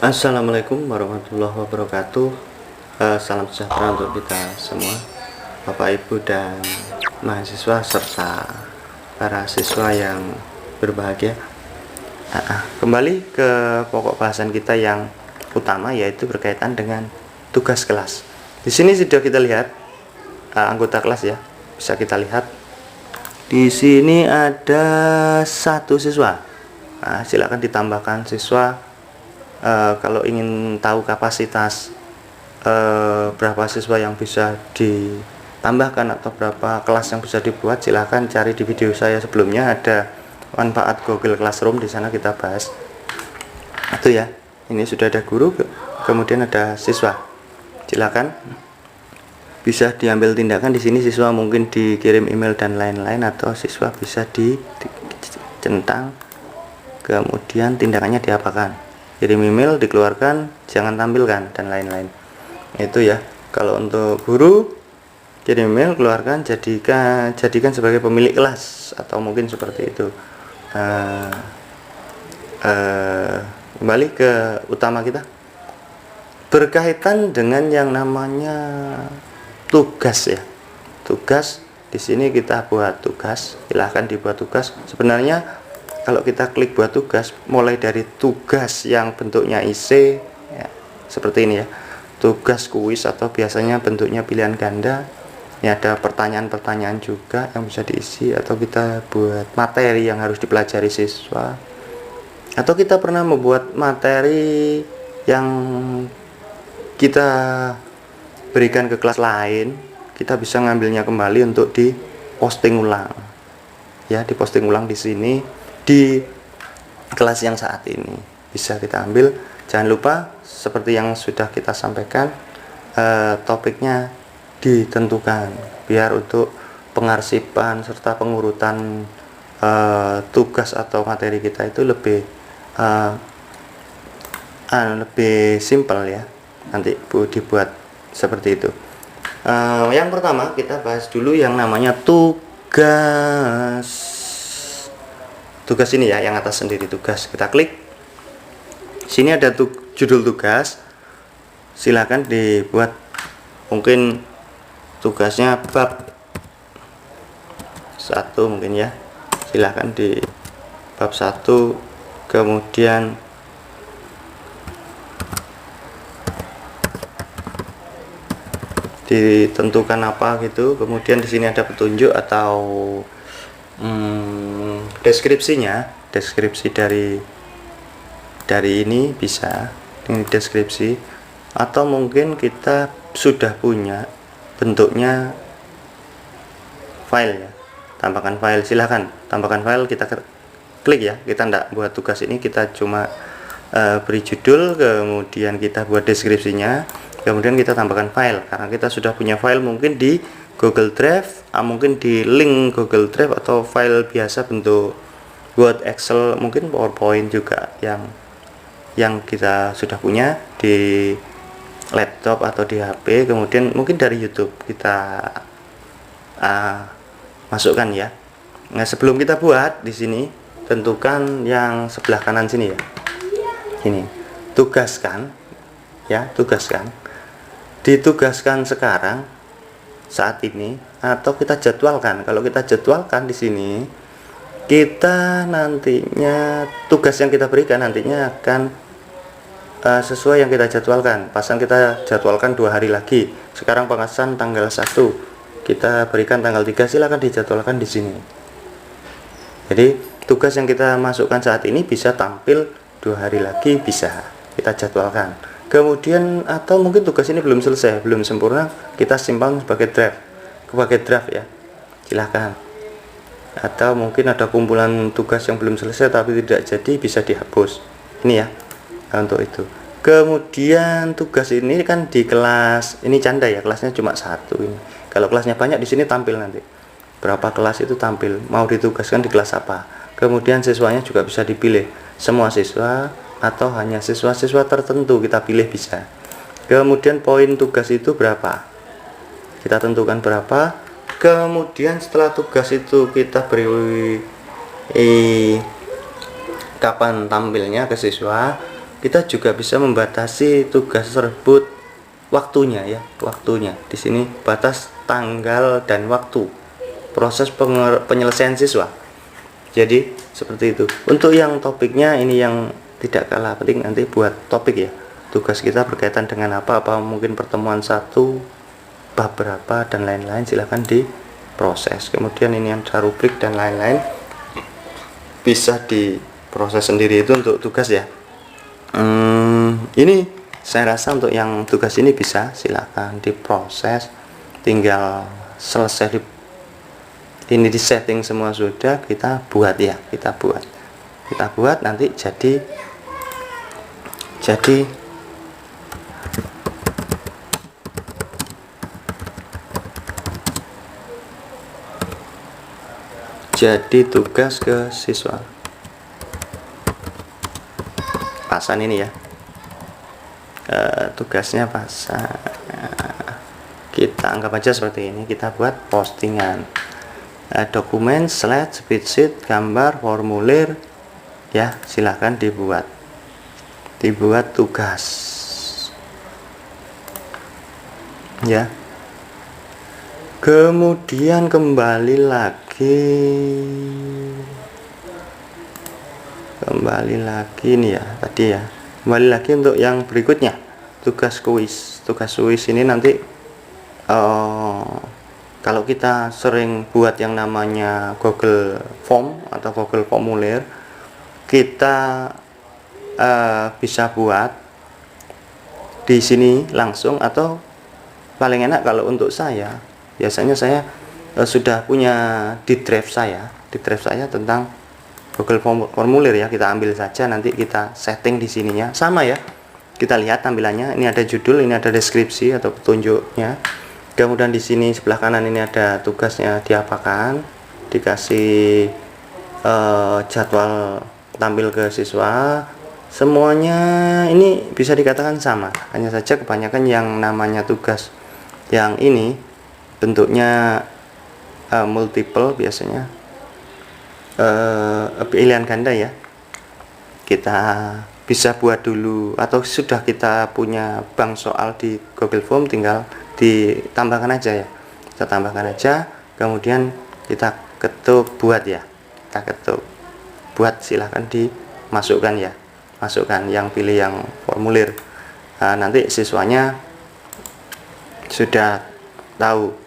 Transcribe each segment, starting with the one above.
Assalamualaikum warahmatullahi wabarakatuh. Salam sejahtera untuk kita semua, Bapak Ibu dan mahasiswa serta para siswa yang berbahagia. Kembali ke pokok bahasan kita yang utama, yaitu berkaitan dengan tugas kelas. Di sini sudah kita lihat anggota kelas ya, bisa kita lihat. Di sini ada satu siswa. Silakan ditambahkan siswa. Kalau ingin tahu kapasitas berapa siswa yang bisa ditambahkan atau berapa kelas yang bisa dibuat, silahkan cari di video saya sebelumnya, ada manfaat Google Classroom, di sana kita bahas itu ya. Ini sudah ada guru, kemudian ada siswa, silahkan bisa diambil tindakan. Di sini siswa mungkin dikirim email dan lain-lain, atau siswa bisa dicentang, kemudian tindakannya diapakan, kirim email, dikeluarkan, jangan tampilkan, dan lain-lain. Itu ya. Kalau untuk guru, kirim email, keluarkan, jadikan sebagai pemilik kelas, atau mungkin seperti itu. Kembali ke utama kita, berkaitan dengan yang namanya tugas ya. Tugas, di sini kita buat tugas, silahkan dibuat tugas. Sebenarnya kalau kita klik buat tugas, mulai dari tugas yang bentuknya IC ya, seperti ini ya, tugas kuis, atau biasanya bentuknya pilihan ganda. Ini ada pertanyaan-pertanyaan juga yang bisa diisi, atau kita buat materi yang harus dipelajari siswa, atau kita pernah membuat materi yang kita berikan ke kelas lain, kita bisa ngambilnya kembali untuk di posting ulang ya, di posting ulang di sini di kelas yang saat ini bisa kita ambil. Jangan lupa seperti yang sudah kita sampaikan, topiknya ditentukan biar untuk pengarsipan serta pengurutan tugas atau materi kita itu lebih simpel ya, nanti dibuat seperti itu. Yang pertama kita bahas dulu yang namanya tugas ini ya, yang atas sendiri tugas. Kita klik sini, ada judul tugas, silakan dibuat. Mungkin tugasnya bab 1 mungkin ya, silahkan di bab 1, kemudian ditentukan apa gitu. Kemudian di sini ada petunjuk atau deskripsinya, deskripsi dari ini bisa, ini deskripsi, atau mungkin kita sudah punya bentuknya file ya, tambahkan file, silahkan tambahkan file. Kita klik ya, kita tidak buat tugas ini, kita cuma beri judul, kemudian kita buat deskripsinya, kemudian kita tambahkan file, karena kita sudah punya file mungkin di Google Drive, mungkin di link Google Drive, atau file biasa bentuk Word, Excel, mungkin PowerPoint juga yang kita sudah punya di laptop atau di HP. Kemudian mungkin dari YouTube kita masukkan ya. Nah, sebelum kita buat, di sini tentukan yang sebelah kanan sini ya, ini tugaskan ya, tugaskan, ditugaskan sekarang saat ini, atau kita jadwalkan. Kalau kita jadwalkan di sini, kita nantinya tugas yang kita berikan nantinya akan sesuai yang kita jadwalkan. Pasang kita jadwalkan 2 hari lagi. Sekarang pengasahan tanggal 1, kita berikan tanggal 3, silakan dijadwalkan di sini. Jadi tugas yang kita masukkan saat ini bisa tampil 2 hari lagi, bisa kita jadwalkan. Kemudian atau mungkin tugas ini belum selesai, belum sempurna, kita simpan sebagai draft ya, silahkan. Atau mungkin ada kumpulan tugas yang belum selesai tapi tidak jadi, bisa dihapus ini ya. Nah, untuk itu. Kemudian tugas ini kan di kelas ini canda ya, kelasnya cuma 1 ini. Kalau kelasnya banyak, di sini tampil nanti berapa kelas itu tampil, mau ditugaskan di kelas apa. Kemudian siswanya juga bisa dipilih, semua siswa atau hanya siswa-siswa tertentu kita pilih, bisa. Kemudian poin tugas itu berapa, kita tentukan berapa. Kemudian setelah tugas itu kita beri kapan tampilnya ke siswa, kita juga bisa membatasi tugas tersebut waktunya ya, waktunya. Di sini batas tanggal dan waktu proses penyelesaian siswa. Jadi seperti itu. Untuk yang topiknya ini yang tidak kalah penting nanti buat topik ya. Tugas kita berkaitan dengan apa mungkin pertemuan satu, bab berapa dan lain-lain, silahkan diproses. Kemudian ini ada rubrik dan lain-lain, bisa diproses sendiri itu untuk tugas ya. Ini saya rasa untuk yang tugas ini bisa silahkan diproses, tinggal selesai ini di setting semua sudah, kita buat ya, kita buat nanti jadi tugas ke siswa. Pasan ini ya, tugasnya pasan, kita anggap aja seperti ini, kita buat postingan, dokumen, slide, spreadsheet, gambar, formulir ya, silahkan dibuat tugas ya. Kemudian kembali nih ya, tadi ya, kembali lagi untuk yang berikutnya, tugas kuis ini nanti kalau kita sering buat yang namanya Google Form atau Google Formulir, kita bisa buat di sini langsung, atau paling enak kalau untuk saya biasanya saya sudah punya di drive saya tentang Google Formulir ya, kita ambil saja, nanti kita setting di sininya sama ya, kita lihat tampilannya, ini ada judul, ini ada deskripsi atau petunjuknya, kemudian di sini sebelah kanan ini ada tugasnya diapakan, dikasih jadwal tampil ke siswa, semuanya ini bisa dikatakan sama, hanya saja kebanyakan yang namanya tugas yang ini bentuknya multiple, biasanya pilihan ganda ya, kita bisa buat dulu, atau sudah kita punya bank soal di Google Form, tinggal ditambahkan aja ya, kita tambahkan aja, kemudian kita ketuk buat ya, kita ketuk buat, silahkan dimasukkan ya, masukkan yang pilih yang formulir. Nanti siswanya sudah tahu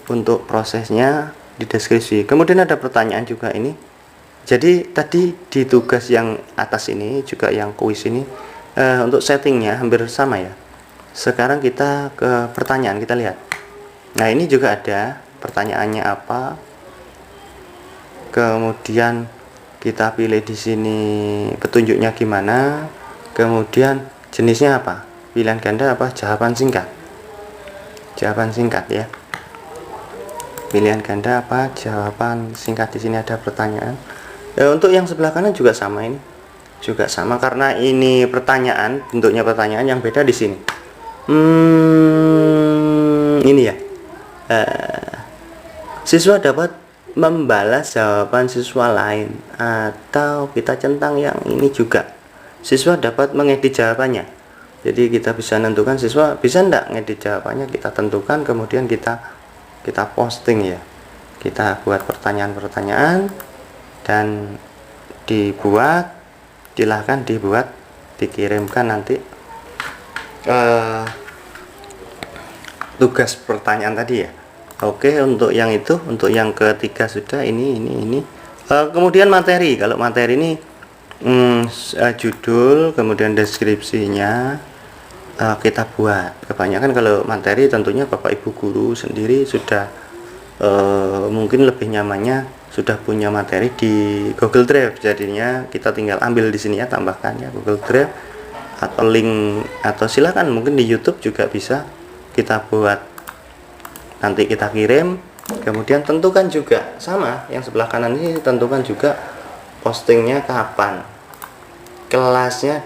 untuk prosesnya di deskripsi. Kemudian ada pertanyaan juga ini. Jadi tadi di tugas yang atas ini juga yang kuis ini, untuk settingnya hampir sama ya. Sekarang kita ke pertanyaan, kita lihat. Nah ini juga ada pertanyaannya apa. Kemudian kita pilih di sini petunjuknya gimana. Kemudian jenisnya apa? Pilihan ganda apa? Jawaban singkat. Jawaban singkat ya. Pilihan ganda apa? Jawaban singkat. Di sini ada pertanyaan. Untuk yang sebelah kanan juga sama, ini juga sama karena ini pertanyaan, bentuknya pertanyaan, yang beda di sini. Ini ya. Siswa dapat membalas jawaban siswa lain, atau kita centang yang ini juga. Siswa dapat mengedit jawabannya. Jadi kita bisa menentukan siswa bisa enggak ngedit jawabannya, kita tentukan, kemudian kita posting ya. Kita buat pertanyaan-pertanyaan dan silahkan dibuat, dikirimkan nanti tugas pertanyaan tadi ya. Oke, untuk yang itu, untuk yang ketiga sudah, ini. Kemudian materi, kalau materi ini judul, kemudian deskripsinya kita buat. Kebanyakan kalau materi tentunya Bapak Ibu guru sendiri sudah mungkin lebih nyamannya sudah punya materi di Google Drive, jadinya kita tinggal ambil di sini ya, tambahkan ya Google Drive atau link, atau silakan mungkin di YouTube juga bisa kita buat, nanti kita kirim. Kemudian tentukan juga sama yang sebelah kanan ini, tentukan juga postingnya kapan, kelasnya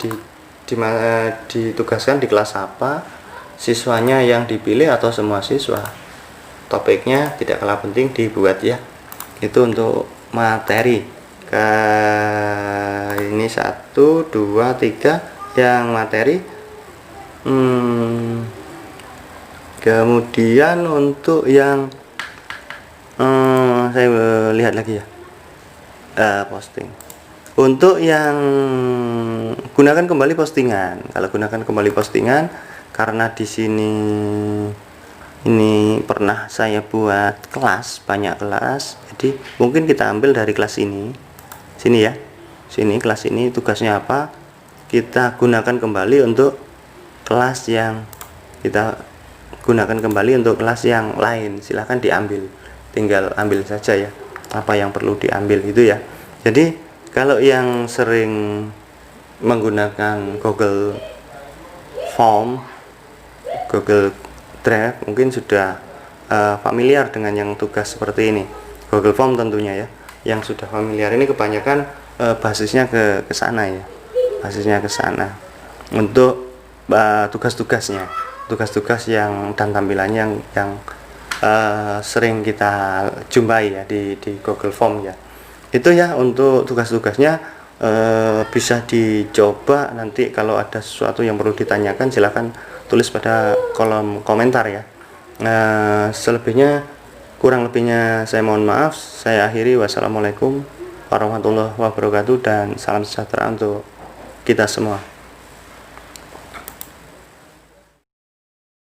ditugaskan di kelas apa, siswanya yang dipilih atau semua siswa, topiknya tidak kalah penting dibuat ya. Itu untuk materi. Ini 1, 2, 3, yang materi. Kemudian untuk yang saya lihat lagi ya, posting. Untuk yang gunakan kembali postingan. Kalau gunakan kembali postingan, karena di sini ini pernah saya buat kelas, banyak kelas, jadi mungkin kita ambil dari kelas ini, sini ya, sini kelas ini tugasnya apa, kita gunakan kembali untuk kelas yang kita gunakan kembali untuk kelas yang lain. Silahkan diambil, tinggal ambil saja ya apa yang perlu diambil itu ya. Jadi kalau yang sering menggunakan Google Form, Google Drive, mungkin sudah familiar dengan yang tugas seperti ini. Google Form tentunya ya, yang sudah familiar ini kebanyakan basisnya ke sana ya, basisnya ke sana untuk tugas-tugasnya, tugas-tugas yang dan tampilannya yang sering kita jumpai ya di Google Form ya. Itu ya untuk tugas-tugasnya. Bisa dicoba, nanti kalau ada sesuatu yang perlu ditanyakan silahkan tulis pada kolom komentar ya. Selebihnya, kurang lebihnya saya mohon maaf. Saya akhiri, wassalamualaikum warahmatullahi wabarakatuh, dan salam sejahtera untuk kita semua.